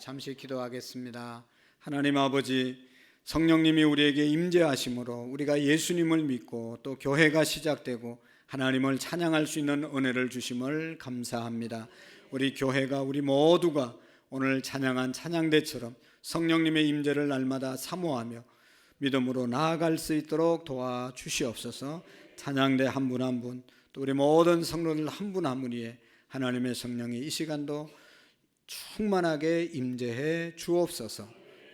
잠시 기도하겠습니다. 하나님 아버지, 성령님이 우리에게 임재하심으로 우리가 예수님을 믿고 또 교회가 시작되고 하나님을 찬양할 수 있는 은혜를 주심을 감사합니다. 우리 교회가, 우리 모두가 오늘 찬양한 찬양대처럼 성령님의 임재를 날마다 사모하며 믿음으로 나아갈 수 있도록 도와주시옵소서. 찬양대 한 분 한 분, 또 우리 모든 성도들 한 분 한 분 위에 하나님의 성령이 이 시간도 충만하게 임재해 주옵소서.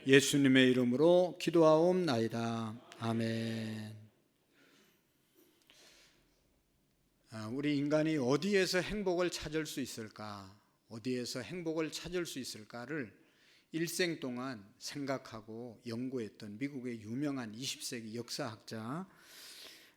예수님의 이름으로 기도하옵나이다. 아멘. 우리 인간이 어디에서 행복을 찾을 수 있을까? 어디에서 행복을 찾을 수 있을까를 일생 동안 생각하고 연구했던 미국의 유명한 20세기 역사학자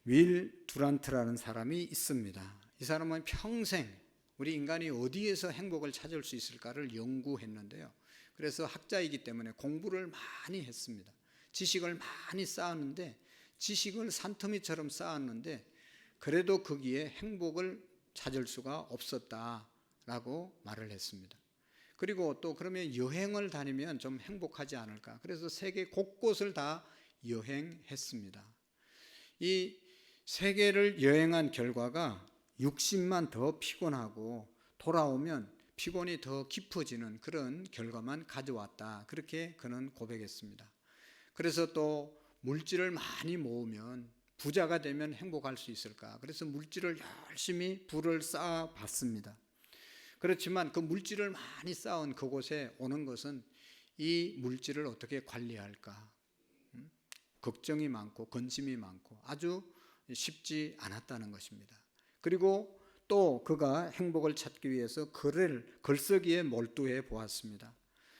윌 두란트라는 사람이 있습니다. 이 사람은 평생 우리 인간이 어디에서 행복을 찾을 수 있을까를 연구했는데요. 그래서 학자이기 때문에 공부를 많이 했습니다. 지식을 많이 쌓았는데, 지식을 산더미처럼 쌓았는데 그래도 거기에 행복을 찾을 수가 없었다라고 말을 했습니다. 그리고 또 그러면 여행을 다니면 좀 행복하지 않을까? 그래서 세계 곳곳을 다 여행했습니다. 이 세계를 여행한 결과가 60만 더 피곤하고 돌아오면 피곤이 더 깊어지는 그런 결과만 가져왔다. 그렇게 그는 고백했습니다. 그래서 또 물질을 많이 모으면 부자가 되면 행복할 수 있을까? 그래서 물질을 열심히 부를 쌓아 봤습니다. 그렇지만 그 물질을 많이 쌓은 그곳에 오는 것은 이 물질을 어떻게 관리할까? 걱정이 많고 근심이 많고 아주 쉽지 않았다는 것입니다. 그리고 또 그가 행복을 찾기 위해서 글쓰기에 몰두해 보았습니다.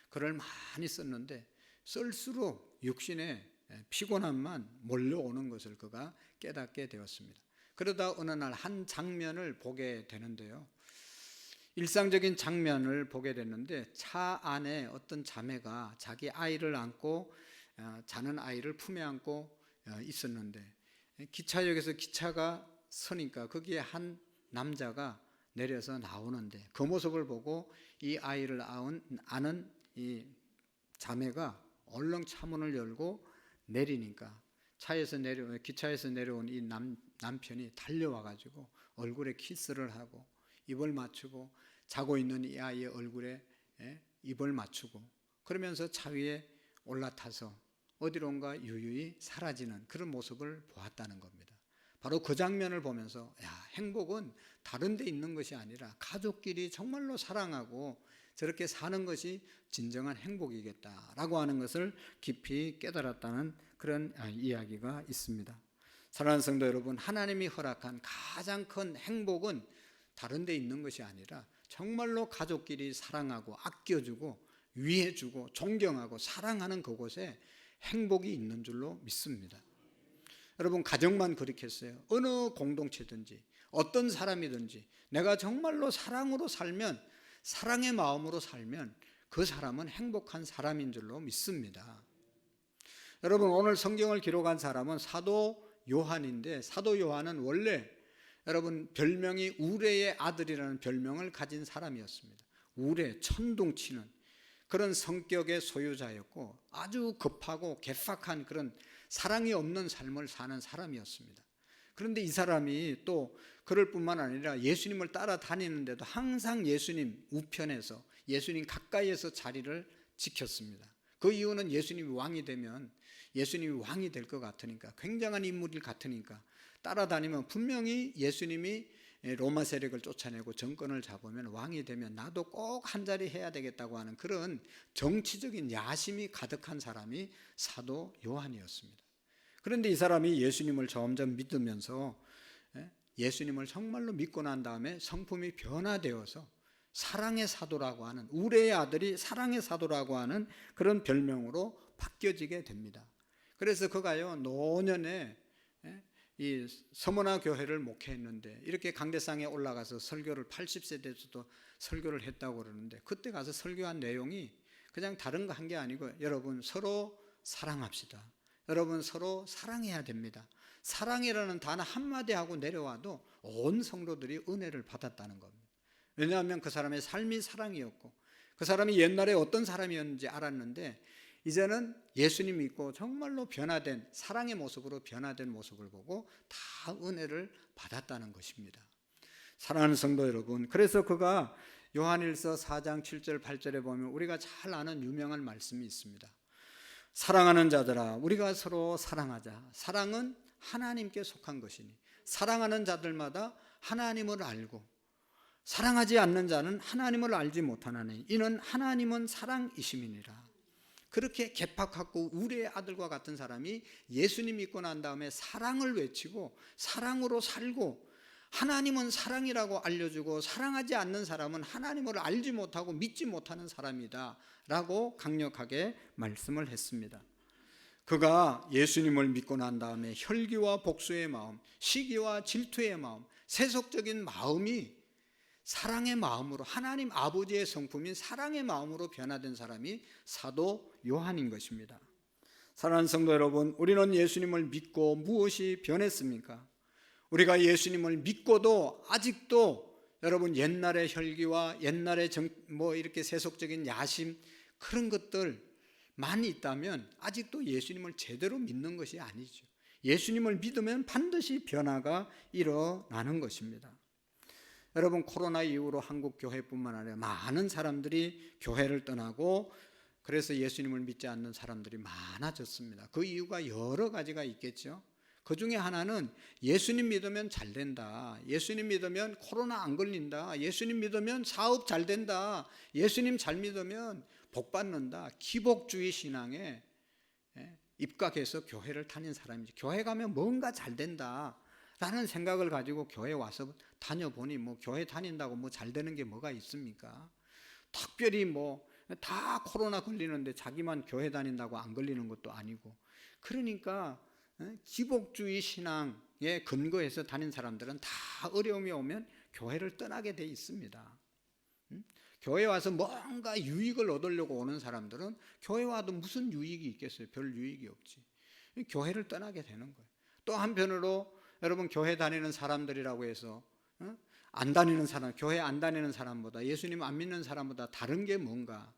글을 많이 썼는데 쓸수록 육신의 피곤함만 몰려오는 것을 그가 깨닫게 되었습니다. 그러다 어느 날 한 장면을 보게 되는데요. 일상적인 장면을 보게 됐는데, 차 안에 어떤 자매가 자기 아이를 안고 자는 아이를 품에 안고 있었는데, 기차역에서 기차가 서니까 거기에 한 남자가 내려서 나오는데 그 모습을 보고 이 아이를 아는 이 자매가 얼른 차문을 열고 내리니까 기차에서 내려온 이 남편이 달려와 가지고 얼굴에 키스를 하고 입을 맞추고 자고 있는 이 아이의 얼굴에 입을 맞추고 그러면서 차 위에 올라타서 어디론가 유유히 사라지는 그런 모습을 보았다는 겁니다. 바로 그 장면을 보면서 행복은 다른 데 있는 것이 아니라 가족끼리 정말로 사랑하고 저렇게 사는 것이 진정한 행복이겠다라고 하는 것을 깊이 깨달았다는 그런 이야기가 있습니다. 사랑하는 성도 여러분, 하나님이 허락한 가장 큰 행복은 다른 데 있는 것이 아니라 정말로 가족끼리 사랑하고 아껴주고 위해주고 존경하고 사랑하는 그곳에 행복이 있는 줄로 믿습니다. 여러분, 가정만 그렇겠어요? 어느 공동체든지 어떤 사람이든지 내가 정말로 사랑으로 살면, 사랑의 마음으로 살면 그 사람은 행복한 사람인 줄로 믿습니다. 여러분, 오늘 성경을 기록한 사람은 사도 요한인데, 사도 요한은 원래 여러분 별명이 우레의 아들이라는 별명을 가진 사람이었습니다. 우레, 천둥치는 그런 성격의 소유자였고 아주 급하고 개팍한 그런 사랑이 없는 삶을 사는 사람이었습니다. 그런데 이 사람이 또 그럴 뿐만 아니라 예수님을 따라다니는데도 항상 예수님 우편에서, 예수님 가까이에서 자리를 지켰습니다. 그 이유는 예수님이 왕이 되면, 예수님이 왕이 될 것 같으니까, 굉장한 인물일 같으니까 따라다니면 분명히 예수님이 로마 세력을 쫓아내고 정권을 잡으면 왕이 되면 나도 꼭 한 자리 해야 되겠다고 하는 그런 정치적인 야심이 가득한 사람이 사도 요한이었습니다. 그런데 이 사람이 예수님을 점점 믿으면서 예수님을 정말로 믿고 난 다음에 성품이 변화되어서 사랑의 사도라고 하는, 우레의 아들이 사랑의 사도라고 하는 그런 별명으로 바뀌어지게 됩니다. 그래서 그가요 노년에 이 서머나 교회를 목회했는데 이렇게 강대상에 올라가서 설교를 80세 돼서도 설교를 했다고 그러는데, 그때 가서 설교한 내용이 그냥 다른 거 한 게 아니고, 여러분 서로 사랑합시다. 여러분 서로 사랑해야 됩니다. 사랑이라는 단어 한마디 하고 내려와도 온 성도들이 은혜를 받았다는 겁니다. 왜냐하면 그 사람의 삶이 사랑이었고 그 사람이 옛날에 어떤 사람이었는지 알았는데 이제는 예수님 믿고 정말로 변화된, 사랑의 모습으로 변화된 모습을 보고 다 은혜를 받았다는 것입니다. 사랑하는 성도 여러분, 그래서 그가 요한일서 4장 7절 8절에 보면 우리가 잘 아는 유명한 말씀이 있습니다. 사랑하는 자들아, 우리가 서로 사랑하자. 사랑은 하나님께 속한 것이니 사랑하는 자들마다 하나님을 알고 사랑하지 않는 자는 하나님을 알지 못하나니 이는 하나님은 사랑이심이니라. 그렇게 개팍하고 우리의 아들과 같은 사람이 예수님 믿고 난 다음에 사랑을 외치고 사랑으로 살고 하나님은 사랑이라고 알려주고 사랑하지 않는 사람은 하나님을 알지 못하고 믿지 못하는 사람이다 라고 강력하게 말씀을 했습니다. 그가 예수님을 믿고 난 다음에 혈기와 복수의 마음, 시기와 질투의 마음, 세속적인 마음이 사랑의 마음으로, 하나님 아버지의 성품인 사랑의 마음으로 변화된 사람이 사도 요한인 것입니다. 사랑하는 성도 여러분, 우리는 예수님을 믿고 무엇이 변했습니까? 우리가 예수님을 믿고도 아직도 여러분 옛날의 혈기와 옛날의 이렇게 세속적인 야심 그런 것들만 있다면 아직도 예수님을 제대로 믿는 것이 아니죠. 예수님을 믿으면 반드시 변화가 일어나는 것입니다. 여러분, 코로나 이후로 한국 교회뿐만 아니라 많은 사람들이 교회를 떠나고 그래서 예수님을 믿지 않는 사람들이 많아졌습니다. 그 이유가 여러 가지가 있겠죠. 그 중에 하나는 예수님 믿으면 잘 된다, 예수님 믿으면 코로나 안 걸린다, 예수님 믿으면 사업 잘 된다, 예수님 잘 믿으면 복 받는다, 기복주의 신앙에 입각해서 교회를 다닌 사람이지, 교회 가면 뭔가 잘 된다 라는 생각을 가지고 교회 와서 다녀보니 뭐 교회 다닌다고 뭐 잘 되는 게 뭐가 있습니까? 특별히 뭐 다 코로나 걸리는데 자기만 교회 다닌다고 안 걸리는 것도 아니고, 그러니까 기복주의 신앙에 근거해서 다닌 사람들은 다 어려움이 오면 교회를 떠나게 돼 있습니다. 교회 와서 뭔가 유익을 얻으려고 오는 사람들은 교회 와도 무슨 유익이 있겠어요? 별 유익이 없지. 교회를 떠나게 되는 거예요. 또 한편으로 여러분, 교회 다니는 사람들이라고 해서 안 다니는 사람, 교회 안 다니는 사람보다, 예수님 안 믿는 사람보다 다른 게 뭔가,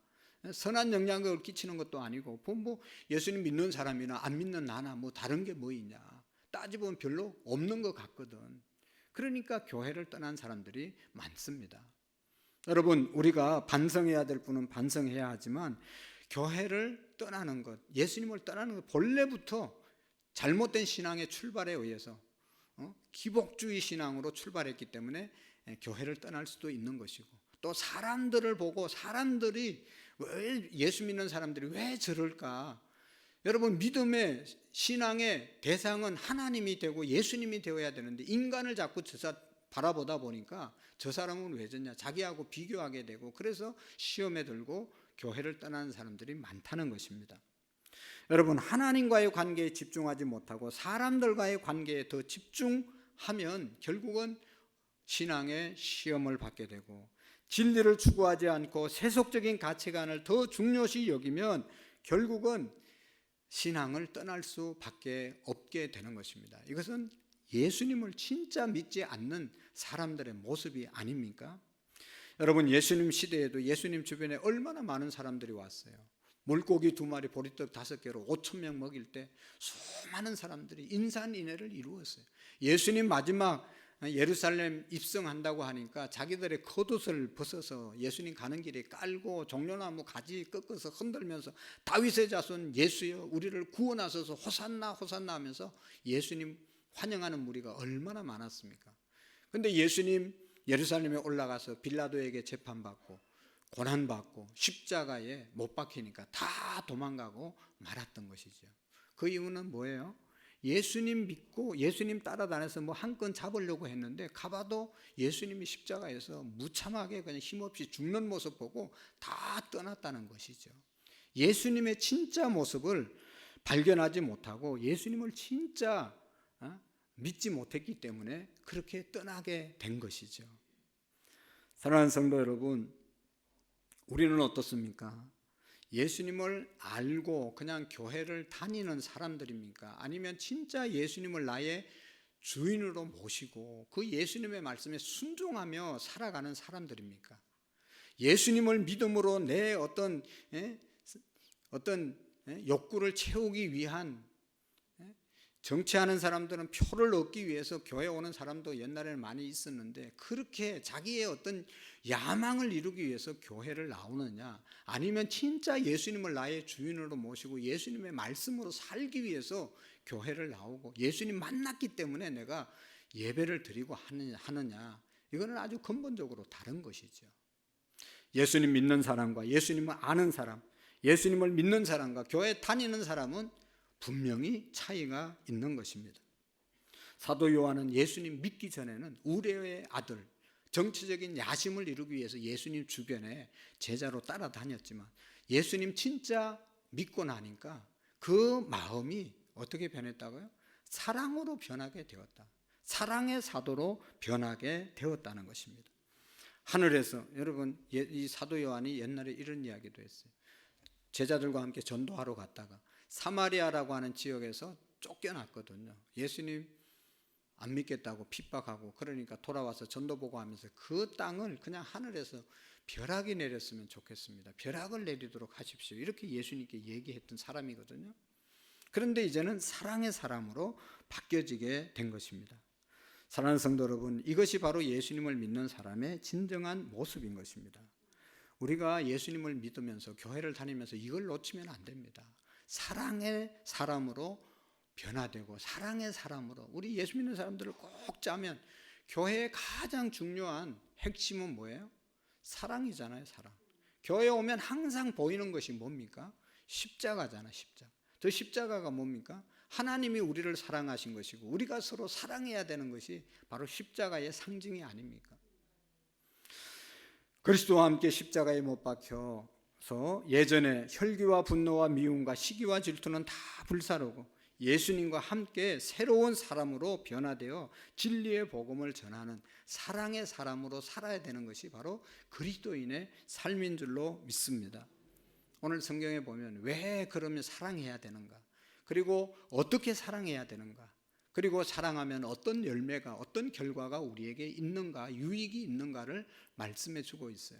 선한 영향력을 끼치는 것도 아니고 뭐 예수님 믿는 사람이나 안 믿는 나나 뭐 다른 게 뭐 있냐, 따지보면 별로 없는 것 같거든. 그러니까 교회를 떠난 사람들이 많습니다. 여러분, 우리가 반성해야 될 분은 반성해야 하지만 교회를 떠나는 것, 예수님을 떠나는 것, 본래부터 잘못된 신앙의 출발에 의해서 기복주의 신앙으로 출발했기 때문에 교회를 떠날 수도 있는 것이고, 또 사람들을 보고 사람들이 왜 예수 믿는 사람들이 왜 저럴까? 여러분, 믿음의 신앙의 대상은 하나님이 되고 예수님이 되어야 되는데 인간을 자꾸 바라보다 보니까 저 사람은 왜 저냐, 자기하고 비교하게 되고, 그래서 시험에 들고 교회를 떠나는 사람들이 많다는 것입니다. 여러분, 하나님과의 관계에 집중하지 못하고 사람들과의 관계에 더 집중하면 결국은 신앙의 시험을 받게 되고, 진리를 추구하지 않고 세속적인 가치관을 더 중요시 여기면 결국은 신앙을 떠날 수밖에 없게 되는 것입니다. 이것은 예수님을 진짜 믿지 않는 사람들의 모습이 아닙니까? 여러분, 예수님 시대에도 예수님 주변에 얼마나 많은 사람들이 왔어요. 물고기 2마리 보리떡 5개로 5,000명 먹일 때 수많은 사람들이 인산인해를 이루었어요. 예수님 마지막 예루살렘 입성한다고 하니까 자기들의 겉옷을 벗어서 예수님 가는 길에 깔고 종려나무 가지 꺾어서 흔들면서 다윗의 자손 예수여 우리를 구원하소서 호산나 호산나 하면서 예수님 환영하는 무리가 얼마나 많았습니까? 그런데 예수님 예루살렘에 올라가서 빌라도에게 재판받고 고난받고 십자가에 못 박히니까 다 도망가고 말았던 것이죠. 그 이유는 뭐예요? 예수님 믿고 예수님 따라다녀서 뭐 한 건 잡으려고 했는데 가봐도 예수님이 십자가에서 무참하게 그냥 힘없이 죽는 모습 보고 다 떠났다는 것이죠. 예수님의 진짜 모습을 발견하지 못하고 예수님을 진짜 믿지 못했기 때문에 그렇게 떠나게 된 것이죠. 사랑하는 성도 여러분, 우리는 어떻습니까? 예수님을 알고 그냥 교회를 다니는 사람들입니까? 아니면 진짜 예수님을 나의 주인으로 모시고 그 예수님의 말씀에 순종하며 살아가는 사람들입니까? 예수님을 믿음으로 내 어떤 욕구를 채우기 위한, 정치하는 사람들은 표를 얻기 위해서 교회 오는 사람도 옛날에는 많이 있었는데, 그렇게 자기의 어떤 야망을 이루기 위해서 교회를 나오느냐, 아니면 진짜 예수님을 나의 주인으로 모시고 예수님의 말씀으로 살기 위해서 교회를 나오고 예수님 만났기 때문에 내가 예배를 드리고 하느냐, 이거는 아주 근본적으로 다른 것이죠. 예수님 믿는 사람과 예수님을 아는 사람, 예수님을 믿는 사람과 교회 다니는 사람은 분명히 차이가 있는 것입니다. 사도 요한은 예수님 믿기 전에는 우레의 아들, 정치적인 야심을 이루기 위해서 예수님 주변에 제자로 따라다녔지만, 예수님 진짜 믿고 나니까 그 마음이 어떻게 변했다고요? 사랑으로 변하게 되었다. 사랑의 사도로 변하게 되었다는 것입니다. 하늘에서, 여러분, 이 사도 요한이 옛날에 이런 이야기도 했어요. 제자들과 함께 전도하러 갔다가 사마리아라고 하는 지역에서 쫓겨났거든요. 예수님 안 믿겠다고 핍박하고, 그러니까 돌아와서 전도 보고하면서 그 땅을 그냥 하늘에서 벼락이 내렸으면 좋겠습니다. 벼락을 내리도록 하십시오. 이렇게 예수님께 얘기했던 사람이거든요. 그런데 이제는 사랑의 사람으로 바뀌어지게 된 것입니다. 사랑하는 성도 여러분, 이것이 바로 예수님을 믿는 사람의 진정한 모습인 것입니다. 우리가 예수님을 믿으면서 교회를 다니면서 이걸 놓치면 안 됩니다. 사랑의 사람으로 변화되고, 사랑의 사람으로, 우리 예수 믿는 사람들을 꼭 짜면 교회의 가장 중요한 핵심은 뭐예요? 사랑이잖아요. 사랑. 교회에 오면 항상 보이는 것이 뭡니까? 십자가잖아. 십자가. 그 십자가가 뭡니까? 하나님이 우리를 사랑하신 것이고 우리가 서로 사랑해야 되는 것이 바로 십자가의 상징이 아닙니까? 그리스도와 함께 십자가에 못 박혀서 예전에 혈기와 분노와 미움과 시기와 질투는 다 불사르고 예수님과 함께 새로운 사람으로 변화되어 진리의 복음을 전하는 사랑의 사람으로 살아야 되는 것이 바로 그리스도인의 삶인 줄로 믿습니다. 오늘 성경에 보면 왜 그러면 사랑해야 되는가, 그리고 어떻게 사랑해야 되는가, 그리고 사랑하면 어떤 열매가, 어떤 결과가 우리에게 있는가, 유익이 있는가를 말씀해 주고 있어요.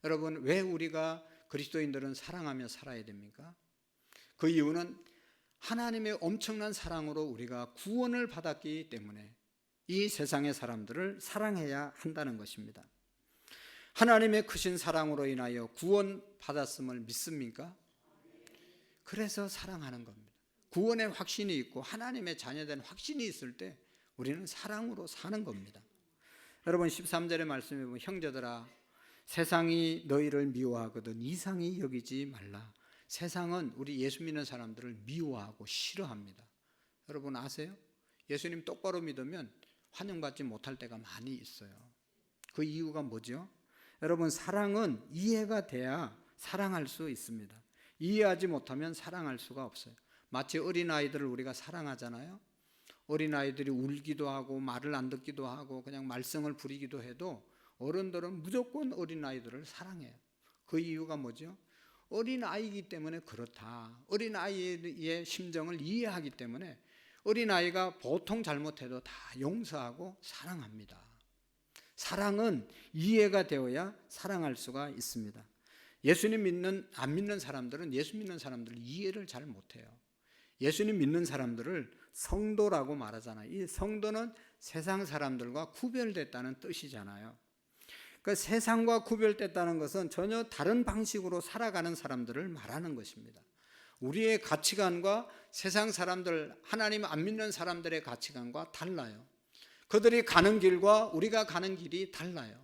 여러분, 왜 우리가 그리스도인들은 사랑하며 살아야 됩니까? 그 이유는 하나님의 엄청난 사랑으로 우리가 구원을 받았기 때문에 이 세상의 사람들을 사랑해야 한다는 것입니다. 하나님의 크신 사랑으로 인하여 구원 받았음을 믿습니까? 그래서 사랑하는 겁니다. 구원의 확신이 있고 하나님의 자녀된 확신이 있을 때 우리는 사랑으로 사는 겁니다. 여러분, 13절의 말씀에 보면 형제들아 세상이 너희를 미워하거든 이상히 여기지 말라. 세상은 우리 예수 믿는 사람들을 미워하고 싫어합니다. 여러분 아세요? 예수님 똑바로 믿으면 환영받지 못할 때가 많이 있어요. 그 이유가 뭐죠? 여러분, 사랑은 이해가 돼야 사랑할 수 있습니다. 이해하지 못하면 사랑할 수가 없어요. 마치 어린아이들을 우리가 사랑하잖아요. 어린아이들이 울기도 하고 말을 안 듣기도 하고 그냥 말썽을 부리기도 해도 어른들은 무조건 어린아이들을 사랑해요. 그 이유가 뭐죠? 어린아이이기 때문에 그렇다. 어린아이의 심정을 이해하기 때문에 어린아이가 보통 잘못해도 다 용서하고 사랑합니다. 사랑은 이해가 되어야 사랑할 수가 있습니다. 예수님 안 믿는 사람들은 예수 믿는 사람들을 이해를 잘 못해요. 예수님 믿는 사람들을 성도라고 말하잖아요. 이 성도는 세상 사람들과 구별됐다는 뜻이잖아요. 그 세상과 구별됐다는 것은 전혀 다른 방식으로 살아가는 사람들을 말하는 것입니다. 우리의 가치관과 세상 사람들, 하나님 안 믿는 사람들의 가치관과 달라요. 그들이 가는 길과 우리가 가는 길이 달라요.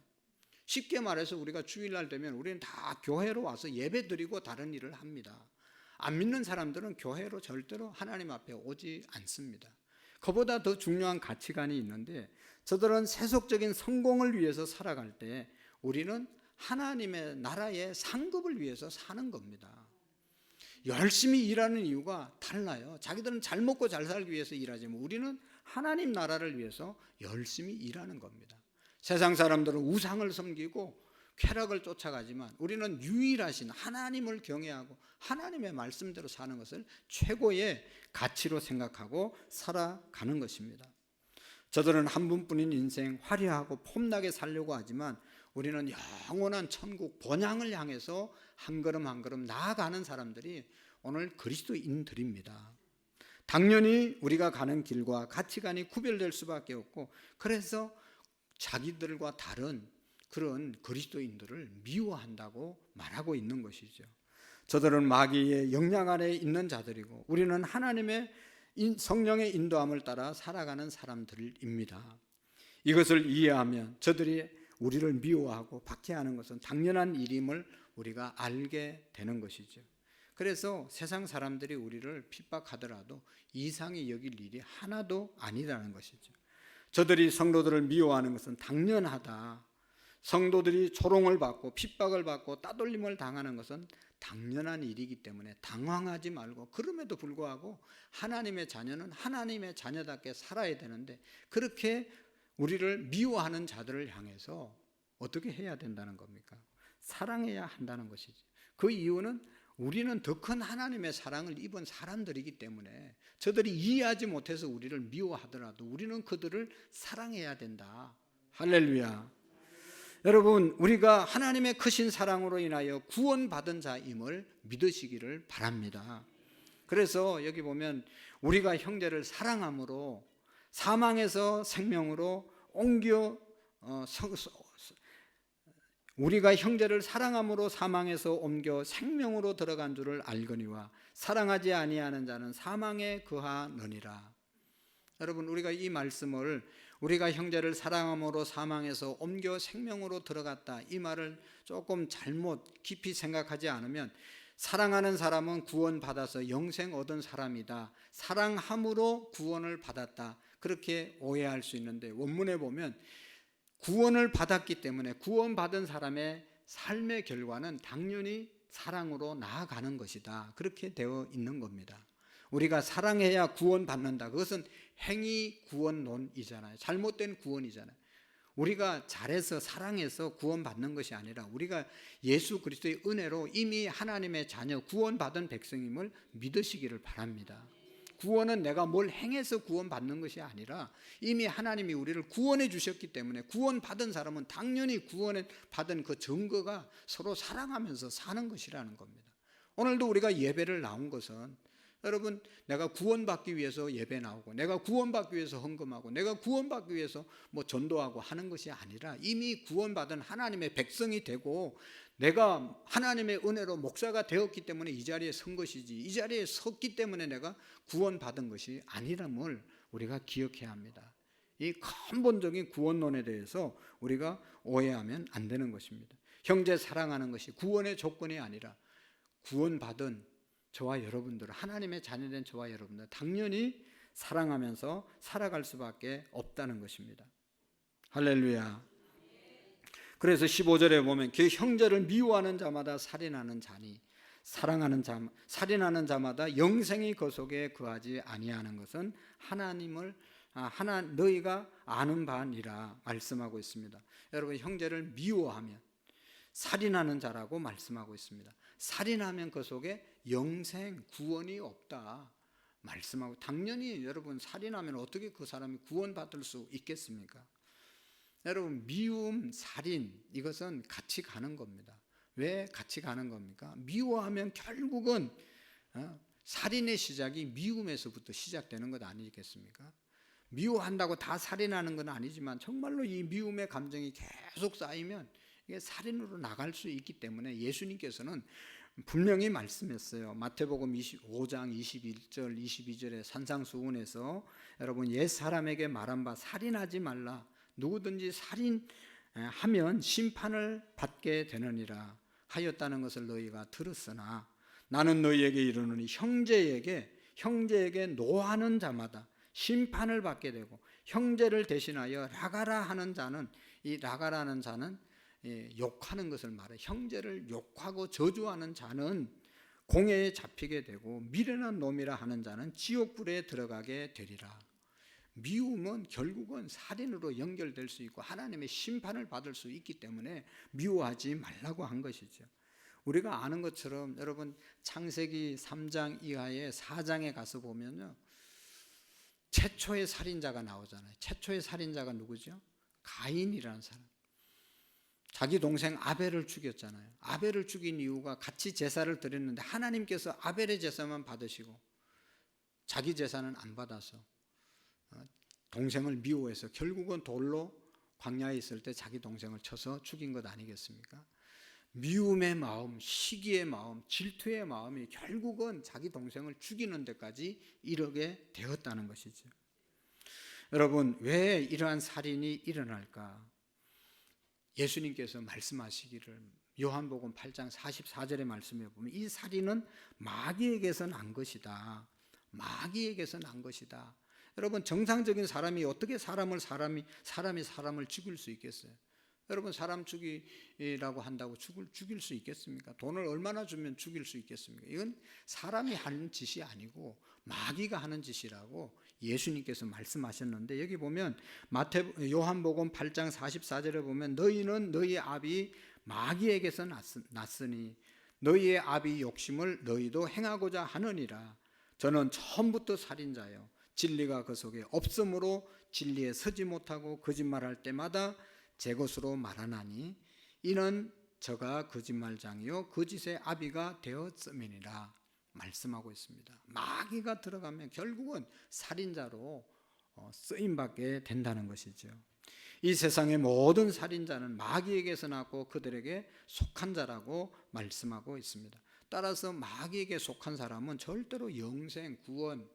쉽게 말해서 우리가 주일날 되면 우리는 다 교회로 와서 예배 드리고 다른 일을 합니다. 안 믿는 사람들은 교회로 절대로 하나님 앞에 오지 않습니다. 그보다 더 중요한 가치관이 있는데, 저들은 세속적인 성공을 위해서 살아갈 때 우리는 하나님의 나라의 상급을 위해서 사는 겁니다. 열심히 일하는 이유가 달라요. 자기들은 잘 먹고 잘 살기 위해서 일하지만 우리는 하나님 나라를 위해서 열심히 일하는 겁니다. 세상 사람들은 우상을 섬기고 쾌락을 쫓아가지만 우리는 유일하신 하나님을 경외하고 하나님의 말씀대로 사는 것을 최고의 가치로 생각하고 살아가는 것입니다. 저들은 한 번뿐인 인생 화려하고 폼나게 살려고 하지만 우리는 영원한 천국 본향을 향해서 한 걸음 한 걸음 나아가는 사람들이 오늘 그리스도인들입니다. 당연히 우리가 가는 길과 가치관이 구별될 수밖에 없고, 그래서 자기들과 다른 그런 그리스도인들을 미워한다고 말하고 있는 것이죠. 저들은 마귀의 영향 아래 있는 자들이고, 우리는 하나님의 성령의 인도함을 따라 살아가는 사람들입니다. 이것을 이해하면 저들이 우리를 미워하고 박해하는 것은 당연한 일임을 우리가 알게 되는 것이죠. 그래서 세상 사람들이 우리를 핍박하더라도 이상히 여길 일이 하나도 아니라는 것이죠. 저들이 성도들을 미워하는 것은 당연하다. 성도들이 조롱을 받고 핍박을 받고 따돌림을 당하는 것은 당연한 일이기 때문에 당황하지 말고, 그럼에도 불구하고 하나님의 자녀는 하나님의 자녀답게 살아야 되는데, 그렇게 우리를 미워하는 자들을 향해서 어떻게 해야 된다는 겁니까? 사랑해야 한다는 것이지. 그 이유는 우리는 더 큰 하나님의 사랑을 입은 사람들이기 때문에 저들이 이해하지 못해서 우리를 미워하더라도 우리는 그들을 사랑해야 된다. 할렐루야. 여러분, 우리가 하나님의 크신 사랑으로 인하여 구원받은 자임을 믿으시기를 바랍니다. 그래서 여기 보면 우리가 형제를 사랑함으로 사망에서 생명으로 우리가 형제를 사랑함으로 사망에서 옮겨 생명으로 들어간 줄을 알거니와 사랑하지 아니하는 자는 사망에 거하느니라. 여러분, 우리가 이 말씀을 우리가 형제를 사랑함으로 사망에서 옮겨 생명으로 들어갔다, 이 말을 조금 잘못 깊이 생각하지 않으면 사랑하는 사람은 구원받아서 영생 얻은 사람이다, 사랑함으로 구원을 받았다, 그렇게 오해할 수 있는데, 원문에 보면 구원을 받았기 때문에 구원받은 사람의 삶의 결과는 당연히 사랑으로 나아가는 것이다, 그렇게 되어 있는 겁니다. 우리가 사랑해야 구원받는다, 그것은 행위 구원론이잖아요. 잘못된 구원이잖아요. 우리가 잘해서 사랑해서 구원받는 것이 아니라 우리가 예수 그리스도의 은혜로 이미 하나님의 자녀 구원받은 백성임을 믿으시기를 바랍니다. 구원은 내가 뭘 행해서 구원받는 것이 아니라 이미 하나님이 우리를 구원해 주셨기 때문에, 구원받은 사람은 당연히 구원받은 그 증거가 서로 사랑하면서 사는 것이라는 겁니다. 오늘도 우리가 예배를 나온 것은, 여러분, 내가 구원받기 위해서 예배 나오고, 내가 구원받기 위해서 헌금하고, 내가 구원받기 위해서 전도하고 하는 것이 아니라 이미 구원받은 하나님의 백성이 되고 내가 하나님의 은혜로 목사가 되었기 때문에 이 자리에 선 것이지, 이 자리에 섰기 때문에 내가 구원받은 것이 아니람을 우리가 기억해야 합니다. 이 근본적인 구원론에 대해서 우리가 오해하면 안 되는 것입니다. 형제 사랑하는 것이 구원의 조건이 아니라 구원받은 저와 여러분들, 하나님의 자녀된 저와 여러분들 당연히 사랑하면서 살아갈 수밖에 없다는 것입니다. 할렐루야. 그래서 15절에 보면 그 형제를 미워하는 자마다 살인하는 자니 살인하는 자마다 영생이 그 속에 거하지 아니하는 것은 너희가 아는 바니라 말씀하고 있습니다. 여러분, 형제를 미워하면 살인하는 자라고 말씀하고 있습니다. 살인하면 그 속에 영생, 구원이 없다 말씀하고, 당연히 여러분, 살인하면 어떻게 그 사람이 구원받을 수 있겠습니까? 여러분, 미움, 살인, 이것은 같이 가는 겁니다. 왜 같이 가는 겁니까? 미워하면 결국은 살인의 시작이 미움에서부터 시작되는 것 아니겠습니까? 미워한다고 다 살인하는 건 아니지만 정말로 이 미움의 감정이 계속 쌓이면 이게 살인으로 나갈 수 있기 때문에 예수님께서는 분명히 말씀했어요. 마태복음 5장 21절 22절의 산상수훈에서 여러분, 옛 사람에게 말한 바 살인하지 말라, 누구든지 살인하면 심판을 받게 되느니라 하였다는 것을 너희가 들었으나 나는 너희에게 이르노니 형제에게 노하는 자마다 심판을 받게 되고, 형제를 대신하여 라가라 하는 자는, 이 라가라는 자는 욕하는 것을 말해, 형제를 욕하고 저주하는 자는 공회에 잡히게 되고, 미련한 놈이라 하는 자는 지옥불에 들어가게 되리라. 미움은 결국은 살인으로 연결될 수 있고 하나님의 심판을 받을 수 있기 때문에 미워하지 말라고 한 것이죠. 우리가 아는 것처럼 여러분, 창세기 3장 이하의 4장에 가서 보면요, 최초의 살인자가 나오잖아요. 최초의 살인자가 누구죠? 가인이라는 사람. 자기 동생 아벨을 죽였잖아요. 아벨을 죽인 이유가 같이 제사를 드렸는데 하나님께서 아벨의 제사만 받으시고 자기 제사는 안 받아서 동생을 미워해서 결국은 돌로 광야에 있을 때 자기 동생을 쳐서 죽인 것 아니겠습니까? 미움의 마음, 시기의 마음, 질투의 마음이 결국은 자기 동생을 죽이는 데까지 이르게 되었다는 것이죠. 여러분, 왜 이러한 살인이 일어날까? 예수님께서 말씀하시기를 요한복음 8장 44절의 말씀에 보면 이 살인은 마귀에게서 난 것이다. 마귀에게서 난 것이다. 여러분, 정상적인 사람이 어떻게 사람이 사람을 죽일 수 있겠어요? 여러분, 사람 죽이라고 한다고 죽일 수 있겠습니까? 돈을 얼마나 주면 죽일 수 있겠습니까? 이건 사람이 하는 짓이 아니고 마귀가 하는 짓이라고 예수님께서 말씀하셨는데, 여기 보면 요한복음 8장 44절에 보면 너희는 너희 아비 마귀에게서 났으니 너희의 아비 욕심을 너희도 행하고자 하느니라. 저는 처음부터 살인자요 진리가 그 속에 없으므로 진리에 서지 못하고 거짓말할 때마다 제 것으로 말하나니 이는 저가 거짓말장이요 거짓의 아비가 되었음이니라 말씀하고 있습니다. 마귀가 들어가면 결국은 살인자로 쓰임받게 된다는 것이죠. 이 세상의 모든 살인자는 마귀에게서 났고 그들에게 속한 자라고 말씀하고 있습니다. 따라서 마귀에게 속한 사람은 절대로 영생, 구원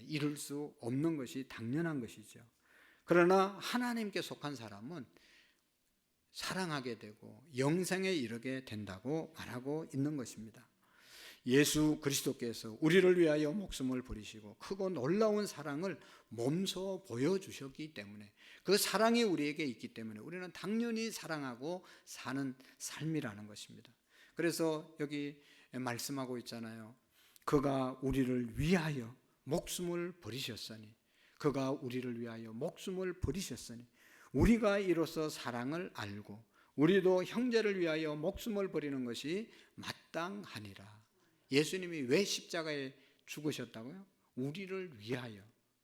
이룰 수 없는 것이 당연한 것이죠. 그러나 하나님께 속한 사람은 사랑하게 되고 영생에 이르게 된다고 말하고 있는 것입니다. 예수 그리스도께서 우리를 위하여 목숨을 버리시고 크고 놀라운 사랑을 몸소 보여주셨기 때문에, 그 사랑이 우리에게 있기 때문에 우리는 당연히 사랑하고 사는 삶이라는 것입니다. 그래서 여기 말씀하고 있잖아요. 그가 우리를 위하여 목숨을 버리셨으니, 그가 우리를 위하여 목숨을 버리셨으니 우리가 이로써 사랑을 알고 우리도 형제를 위하여 목숨을 버리는 것이 마땅하니라. 예수님이 왜 십자가에 죽으셨다고요? 우리를 위하여.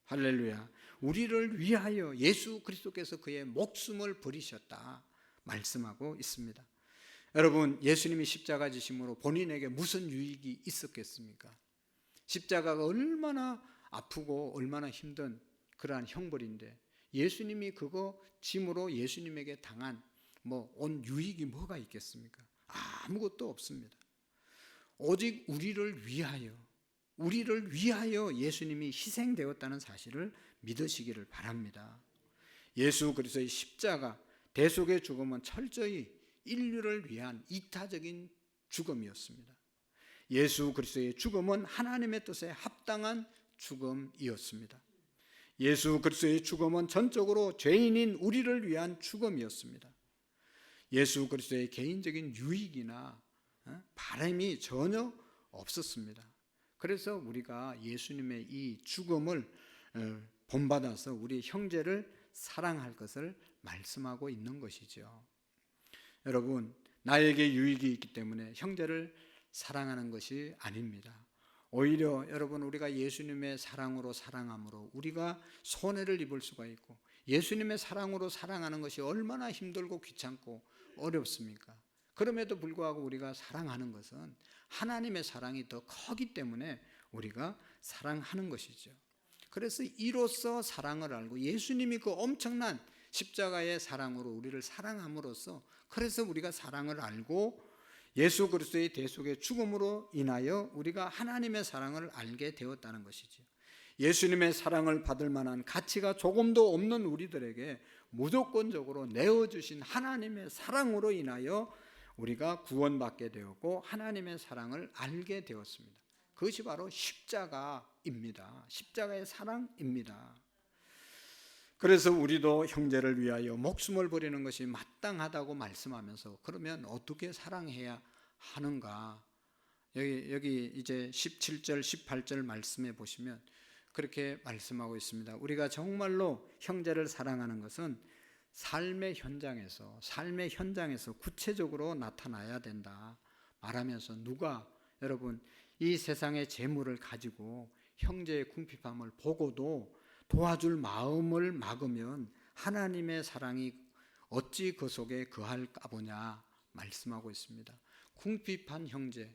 할렐루야. 우리를 위하여 예수 그리스도께서 그의 목숨을 버리셨다 말씀하고 있습니다. 여러분, 예수님이 십자가 지심으로 본인에게 무슨 유익이 있었겠습니까? 십자가가 얼마나 아프고 얼마나 힘든 그러한 형벌인데 예수님이 그거 짐으로 예수님에게 당한 온 유익이 뭐가 있겠습니까? 아무것도 없습니다. 오직 우리를 위하여 예수님이 희생되었다는 사실을 믿으시기를 바랍니다. 예수 그리스도의 십자가 대속의 죽음은 철저히 인류를 위한 이타적인 죽음이었습니다. 예수 그리스도의 죽음은 하나님의 뜻에 합당한 죽음이었습니다. 예수 그리스도의 죽음은 전적으로 죄인인 우리를 위한 죽음이었습니다. 예수 그리스도의 개인적인 유익이나 바람이 전혀 없었습니다. 그래서 우리가 예수님의 이 죽음을 본받아서 우리 형제를 사랑할 것을 말씀하고 있는 것이죠. 여러분, 나에게 유익이 있기 때문에 형제를 사랑하는 것이 아닙니다. 오히려 여러분, 우리가 예수님의 사랑으로 사랑함으로 우리가 손해를 입을 수가 있고, 예수님의 사랑으로 사랑하는 것이 얼마나 힘들고 귀찮고 어렵습니까? 그럼에도 불구하고 우리가 사랑하는 것은 하나님의 사랑이 더 크기 때문에 우리가 사랑하는 것이죠. 그래서 이로써 사랑을 알고 예수님이 그 엄청난 십자가의 사랑으로 우리를 사랑함으로써, 그래서 우리가 사랑을 알고 예수 그리스도의 대속의 죽음으로 인하여 우리가 하나님의 사랑을 알게 되었다는 것이죠. 예수님의 사랑을 받을 만한 가치가 조금도 없는 우리들에게 무조건적으로 내어주신 하나님의 사랑으로 인하여 우리가 구원받게 되었고 하나님의 사랑을 알게 되었습니다. 그것이 바로 십자가입니다. 십자가의 사랑입니다. 그래서 우리도 형제를 위하여 목숨을 버리는 것이 마땅하다고 말씀하면서, 그러면 어떻게 사랑해야 하는가? 여기 이제 17절 18절 말씀해 보시면 그렇게 말씀하고 있습니다. 우리가 정말로 형제를 사랑하는 것은 삶의 현장에서 구체적으로 나타나야 된다 말하면서, 여러분, 이 세상의 재물을 가지고 형제의 궁핍함을 보고도 도와줄 마음을 막으면 하나님의 사랑이 어찌 그 속에 거할까보냐 말씀하고 있습니다. 궁핍한 형제,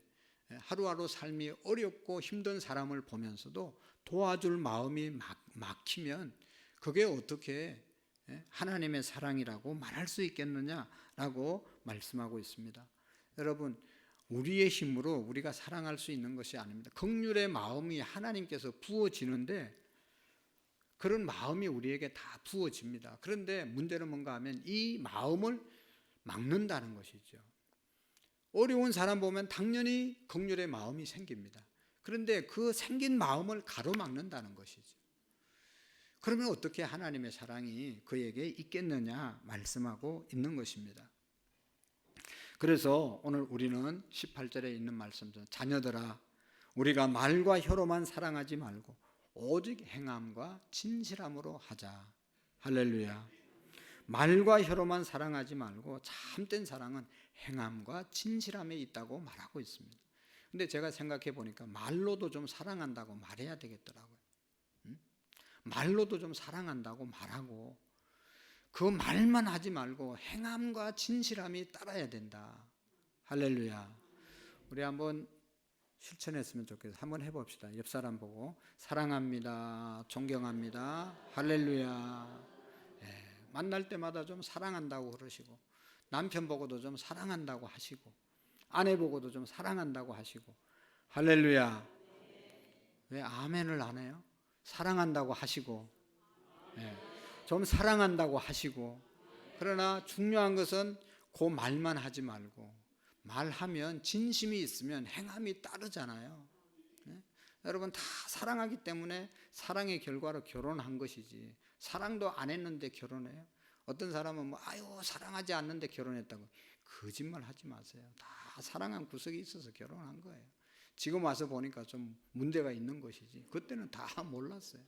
하루하루 삶이 어렵고 힘든 사람을 보면서도 도와줄 마음이 막히면 그게 어떻게 하나님의 사랑이라고 말할 수 있겠느냐라고 말씀하고 있습니다. 여러분, 우리의 힘으로 우리가 사랑할 수 있는 것이 아닙니다. 긍휼의 마음이 하나님께서 부어지는데 그런 마음이 우리에게 다 부어집니다. 그런데 문제는 뭔가 하면 이 마음을 막는다는 것이죠. 어려운 사람 보면 당연히 긍휼의 마음이 생깁니다. 그런데 그 생긴 마음을 가로막는다는 것이죠. 그러면 어떻게 하나님의 사랑이 그에게 있겠느냐 말씀하고 있는 것입니다. 그래서 오늘 우리는 18절에 있는 말씀처럼 자녀들아 우리가 말과 혀로만 사랑하지 말고 오직 행함과 진실함으로 하자. 할렐루야. 말과 혀로만 사랑하지 말고 참된 사랑은 행함과 진실함에 있다고 말하고 있습니다. 근데 제가 생각해 보니까 말로도 좀 사랑한다고 말해야 되겠더라고요. 말로도 좀 사랑한다고 말하고 그 말만 하지 말고 행함과 진실함이 따라야 된다. 할렐루야. 우리 한번 실천했으면 좋겠어요. 한번 해봅시다. 옆 사람 보고 사랑합니다. 존경합니다. 할렐루야. 만날 때마다 좀 사랑한다고 그러시고 남편 보고도 좀 사랑한다고 하시고 아내 보고도 좀 사랑한다고 하시고 할렐루야. 왜 아멘을 안 해요? 사랑한다고 하시고 좀 사랑한다고 하시고 그러나 중요한 것은 그 말만 하지 말고 말하면 진심이 있으면 행함이 따르잖아요. 여러분 다 사랑하기 때문에 사랑의 결과로 결혼한 것이지 사랑도 안 했는데 결혼해요? 어떤 사람은 아유 사랑하지 않는데 결혼했다고 거짓말 하지 마세요. 다 사랑한 구석이 있어서 결혼한 거예요. 지금 와서 보니까 좀 문제가 있는 것이지 그때는 다 몰랐어요.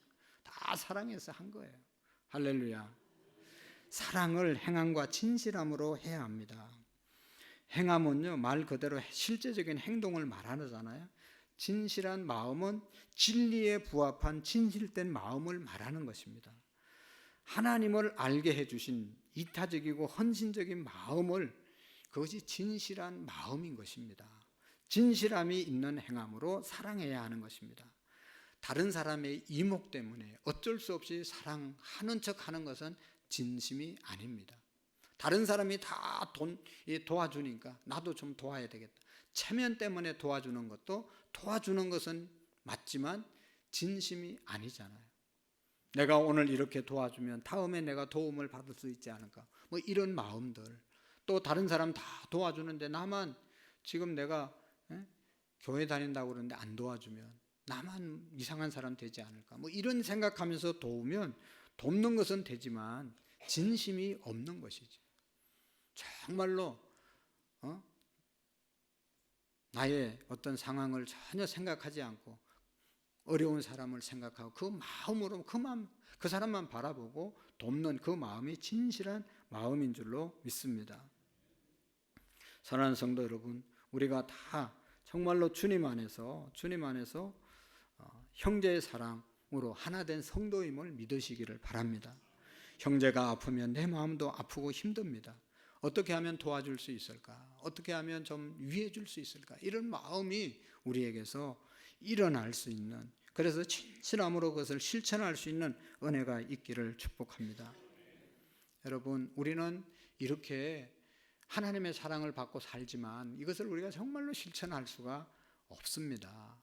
다 사랑해서 한 거예요. 할렐루야. 사랑을 행함과 진실함으로 해야 합니다. 행함은요 말 그대로 실제적인 행동을 말하잖아요. 진실한 마음은 진리에 부합한 진실된 마음을 말하는 것입니다. 하나님을 알게 해주신 이타적이고 헌신적인 마음을 그것이 진실한 마음인 것입니다. 진실함이 있는 행함으로 사랑해야 하는 것입니다. 다른 사람의 이목 때문에 어쩔 수 없이 사랑하는 척하는 것은 진심이 아닙니다. 다른 사람이 다 도와주니까 나도 좀 도와야 되겠다. 체면 때문에 도와주는 것도 도와주는 것은 맞지만 진심이 아니잖아요. 내가 오늘 이렇게 도와주면 다음에 내가 도움을 받을 수 있지 않을까? 뭐 이런 마음들. 또 다른 사람 다 도와주는데 나만 지금 내가 교회 다닌다고 그러는데 안 도와주면 나만 이상한 사람 되지 않을까? 뭐 이런 생각하면서 도우면 돕는 것은 되지만 진심이 없는 것이지. 정말로 나의 어떤 상황을 전혀 생각하지 않고 어려운 사람을 생각하고 그 마음으로 그 사람만 바라보고 돕는 그 마음이 진실한 마음인 줄로 믿습니다. 사랑하는 성도 여러분, 우리가 다 정말로 주님 안에서 형제의 사랑으로 하나 된 성도임을 믿으시기를 바랍니다. 형제가 아프면 내 마음도 아프고 힘듭니다. 어떻게 하면 도와줄 수 있을까? 어떻게 하면 좀 위해 줄 수 있을까? 이런 마음이 우리에게서 일어날 수 있는, 그래서 진실함으로 그것을 실천할 수 있는 은혜가 있기를 축복합니다. 여러분, 우리는 이렇게 하나님의 사랑을 받고 살지만 이것을 우리가 정말로 실천할 수가 없습니다.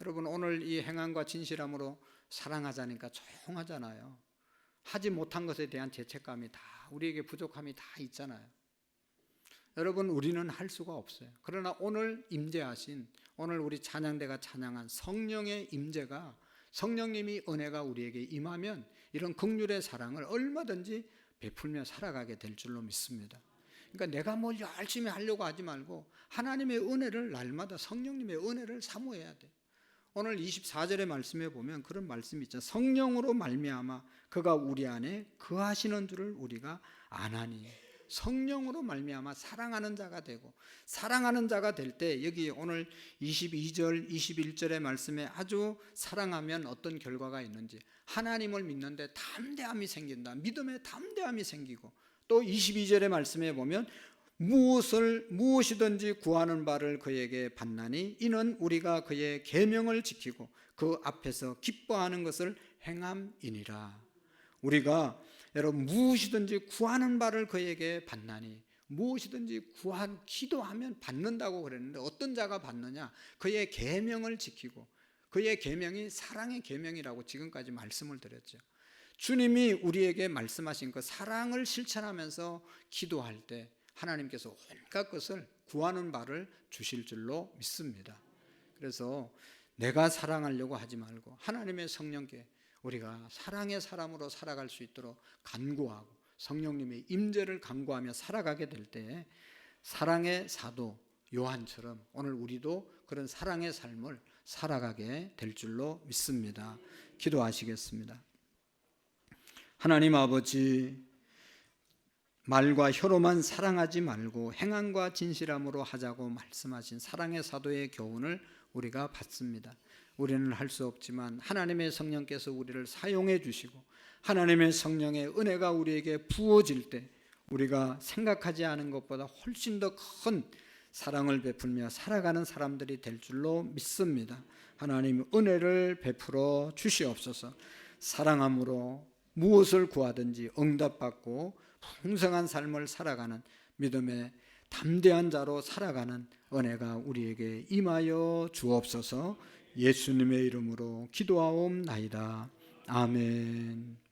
여러분, 오늘 이 행함과 진실함으로 사랑하자니까 조용하잖아요. 하지 못한 것에 대한 죄책감이 다 우리에게 부족함이 다 있잖아요. 여러분, 우리는 할 수가 없어요. 그러나 오늘 임재하신, 오늘 우리 찬양대가 찬양한 성령의 임재가, 성령님이 은혜가 우리에게 임하면 이런 긍휼의 사랑을 얼마든지 베풀며 살아가게 될 줄로 믿습니다. 그러니까 내가 뭘 열심히 하려고 하지 말고 하나님의 은혜를 날마다 성령님의 은혜를 사모해야 돼. 오늘 24절의 말씀에 보면 그런 말씀이 있잖아요. 성령으로 말미암아 그가 우리 안에 거하시는 줄을 우리가 아나니. 성령으로 말미암아 사랑하는 자가 되고, 사랑하는 자가 될 때 여기 오늘 22절 21절의 말씀에 아주 사랑하면 어떤 결과가 있는지, 하나님을 믿는데 담대함이 생긴다. 믿음에 담대함이 생기고 또 22절의 말씀에 보면 무엇이든지 구하는 바를 그에게 받나니 이는 우리가 그의 계명을 지키고 그 앞에서 기뻐하는 것을 행함이니라. 우리가 여러분 무엇이든지 구하는 바를 그에게 받나니, 무엇이든지 기도하면 받는다고 그랬는데 어떤 자가 받느냐? 그의 계명을 지키고, 그의 계명이 사랑의 계명이라고 지금까지 말씀을 드렸죠. 주님이 우리에게 말씀하신 그 사랑을 실천하면서 기도할 때 하나님께서 온갖 것을 구하는 바를 주실 줄로 믿습니다. 그래서 내가 사랑하려고 하지 말고 하나님의 성령께 우리가 사랑의 사람으로 살아갈 수 있도록 간구하고 성령님의 임재를 간구하며 살아가게 될 때 사랑의 사도 요한처럼 오늘 우리도 그런 사랑의 삶을 살아가게 될 줄로 믿습니다. 기도하시겠습니다. 하나님 아버지, 말과 혀로만 사랑하지 말고 행함과 진실함으로 하자고 말씀하신 사랑의 사도의 교훈을 우리가 받습니다. 우리는 할 수 없지만 하나님의 성령께서 우리를 사용해 주시고 하나님의 성령의 은혜가 우리에게 부어질 때 우리가 생각하지 않은 것보다 훨씬 더 큰 사랑을 베풀며 살아가는 사람들이 될 줄로 믿습니다. 하나님 은혜를 베풀어 주시옵소서. 사랑함으로 무엇을 구하든지 응답받고 풍성한 삶을 살아가는 믿음의 담대한 자로 살아가는 은혜가 우리에게 임하여 주옵소서. 예수님의 이름으로 기도하옵나이다. 아멘.